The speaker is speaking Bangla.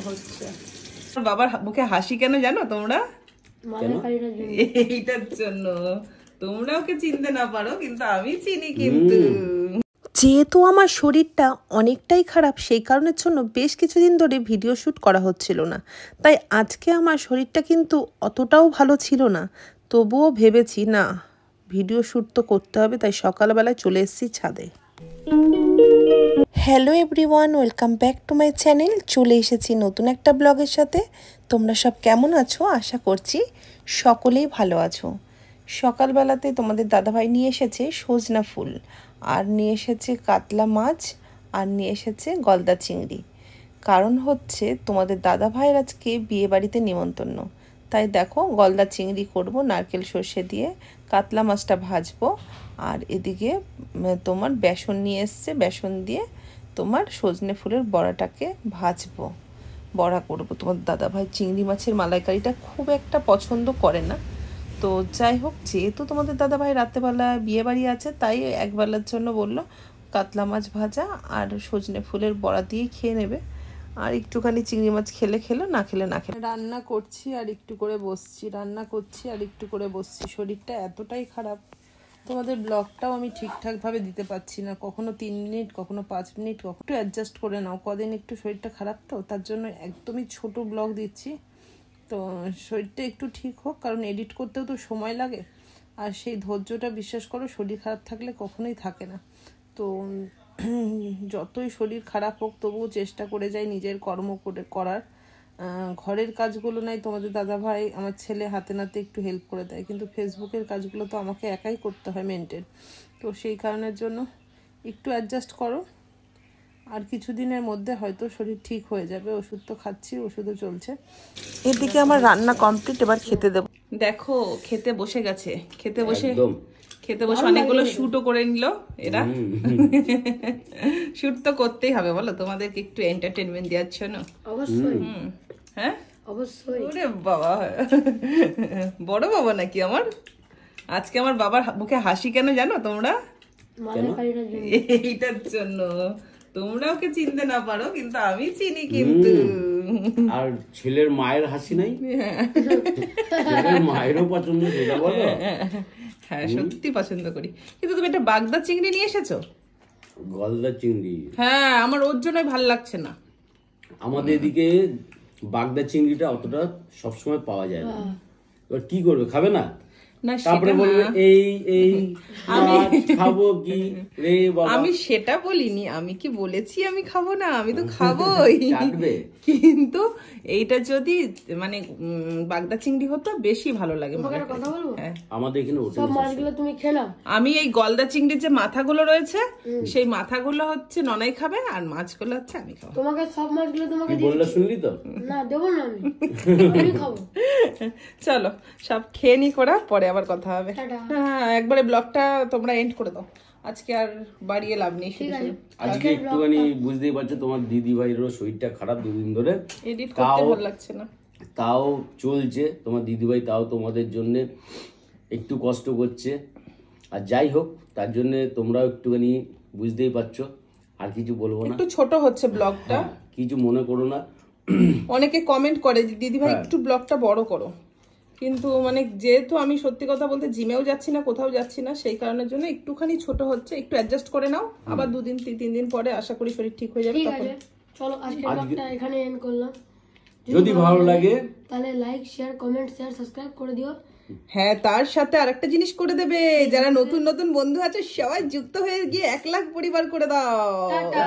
হচ্ছে বাবার মুখে হাসি কেন জানো তোমরা? এইটার জন্য। তোমরা ওকে চিনতে না পারো কিন্তু আমি চিনি। কিন্তু যেহেতু আমার শরীরটা অনেকটাই খারাপ, সেই কারণের জন্য বেশ কিছুদিন ধরে ভিডিও শ্যুট করা হচ্ছিল না। তাই আজকে আমার শরীরটা কিন্তু অতটাও ভালো ছিল না, তবুও ভেবেছি না ভিডিও শ্যুট তো করতে হবে, তাই সকালবেলায় চলে এসেছি ছাদে। Hello everyone, welcome back to my channel. চলে এসেছি নতুন একটা ব্লগের সাথে। তোমরা সব কেমন আছো? আশা করছি সকলেই ভালো আছো। সকালবেলাতে তোমাদের দাদাভাই নিয়ে এসেছে সজনা ফুল, আর নিয়ে এসেছে কাতলা মাছ, আর নিয়ে এসেছে গলদা চিংড়ি। কারণ হচ্ছে তোমাদের দাদাভাইয়ের আজকে বিয়ে বাড়িতে নিমন্ত্রণ, তাই দেখো গলদা চিংড়ি করব নারকেল সর্ষে দিয়ে, কাতলা মাছটা ভাজবো, আর এদিকে তোমার বেসন নিয়ে এসছে, বেসন দিয়ে তোমার সজনে ফুলের বড়াটাকে ভাজবো, বড়া করব। তোমার দাদাভাই চিংড়ি মাছের মালাইকারিটা খুব একটা পছন্দ করে না, তো যাই হোক যেহেতু তোমাদের দাদাভাই রাত্রেবেলা বিয়ে বাড়ি আছে, তাই একবেলার জন্য বললো কাতলা মাছ ভাজা আর সজনে ফুলের বড়া দিয়ে খেয়ে নেবে, আর একটুখানি চিংড়ি মাছ খেলে খেলো, না খেলে না খেলে। রান্না করছি আর একটু করে বসছি, রান্না করছি আর একটু করে বসছি। শরীরটা এতটাই খারাপ, তোমাদের ব্লগটাও আমি ঠিকঠাকভাবে দিতে পারছি না, কখনো 3 মিনিট, কখনো 5 মিনিট, কখনো একটু অ্যাডজাস্ট করে নাও। কদিন একটু শরীরটা খারাপ, তো তার জন্য একদমই ছোট ব্লগ দিচ্ছি। তো শরীরটা একটু ঠিক হোক, কারণ এডিট করতেও তো সময় লাগে, আর সেই ধৈর্যটা বিশ্বাস করো শরীর খারাপ থাকলে কখনোই থাকে না। তো যতই শরীর খারাপ হোক তবুও চেষ্টা করে যাই নিজের কর্ম করার। ঘরের কাজগুলো নাই তোমাদের দাদাভাই আমার ছেলে হাতে নাতে একটু হেল্প করে দেয়, কিন্তু ফেসবুকের কাজগুলো তো আমাকে একাই করতে হয় মেনটেন। তো সেই কারণের জন্য একটু অ্যাডজাস্ট করো, আর কিছুদিনের মধ্যে হয়তো শরীর ঠিক হয়ে যাবে। ওষুধ তো খাচ্ছি, ওষুধও চলছে। এদিকে আমার রান্না কমপ্লিট, এবার খেতে দেবো। দেখো খেতে বসে গেছে, খেতে বসে অনেকগুলো শ্যুটও করে নিল এরা। শ্যুট তো করতেই হবে বলো, তোমাদেরকে একটু এন্টারটেনমেন্ট দেওয়ার জন্য। অবশ্যই। হ্যাঁ অবশ্যই। ওরে বাবা, বড় বাবা নাকি আমার? আজকে আমার বাবার মুখে হাসি কেন জানো তোমরা? এইটার জন্য। তোমরা ওকে চিনতে না পারো কিন্তু আমি চিনি। কিন্তু আর ছেলের মায়ের হাসি নাই? ছেলের মায়েরও পছন্দ, সেটা বলো। হ্যাঁ সত্যি পছন্দ করি। কিন্তু তুমি একটা বাগদা চিংড়ি নিয়ে এসেছো। গলদা চিংড়ি? হ্যাঁ, আমার ওর জন্যই ভালো লাগছে না। আমাদের এদিকে বাগদা চিংড়িটা অতটা সবসময় পাওয়া যায় না। এবার কি করবে, খাবে না? তারপরে বলবে এই খাবো কি রে বাবা। আমি সেটা বলিনি, আমি কি বলেছি আমি খাবো না? আমি তো খাবোই। কিন্তু এইটা যদি মানে বাগদা চিংড়ি হতো বেশি ভালো লাগে। আমাদের এখানে সব মাছগুলো তুমি খেলাম। আমি এই গলদা চিংড়ির যে মাথাগুলো রয়েছে, সেই মাথাগুলো হচ্ছে ননাই খাবে, আর মাছগুলো হচ্ছে আমি খাবো। তোমাকে সব মাছগুলো তোমাকে বললে শুনলি তো? না দেবো না, আমি খাবো। চলো সব খেয়ে নি করা, পরে আবার কথা হবে। হ্যাঁ, একবারে ব্লগটা তোমরা এন্ড করে দাও, আজকে আর বাড়িয়ে লাভ নেই। আজকে একটুখানি বুঝতেই পারছো তোমার দিদি ভাইয়েরও শরীরটা খারাপ, 2 দিন ধরে এডিট করতে ভালো লাগছে না, তাও চলছে। তোমার দিদি ভাই তাও তোমাদের জন্য একটু কষ্ট করছে, আর যাই হোক তার জন্য তোমরাও একটুখানি বুঝতেই পারছো। আর কিছু বলবো না, একটু ছোট হচ্ছে ব্লগটা, কিছু মনে করো না। অনেকে কমেন্ট করে যে দিদি ভাই একটু ব্লগটা বড় করো, কিন্তু মানে যেহেতু আমি সত্যি কথা বলতে জিমেও যাচ্ছি না, কোথাও যাচ্ছি না, সেই কারণের জন্য একটুখানি ছোট হচ্ছে। একটু অ্যাডজাস্ট করে নাও, আবার 2 দিন 3 দিন পরে আশা করি শরীর ঠিক হয়ে যাবে। তখন চলো আজকের ব্লগটা এখানে এন্ড করলাম। যদি ভালো লাগে তাহলে like share comment share subscribe করে দিও। হ্যাঁ, তার সাথে আরেকটা জিনিস করে দেবে, যারা নতুন নতুন বন্ধু আছে সবাই যুক্ত হয়ে গিয়ে 1 লাখ পরিবার করে দাও। টাটা।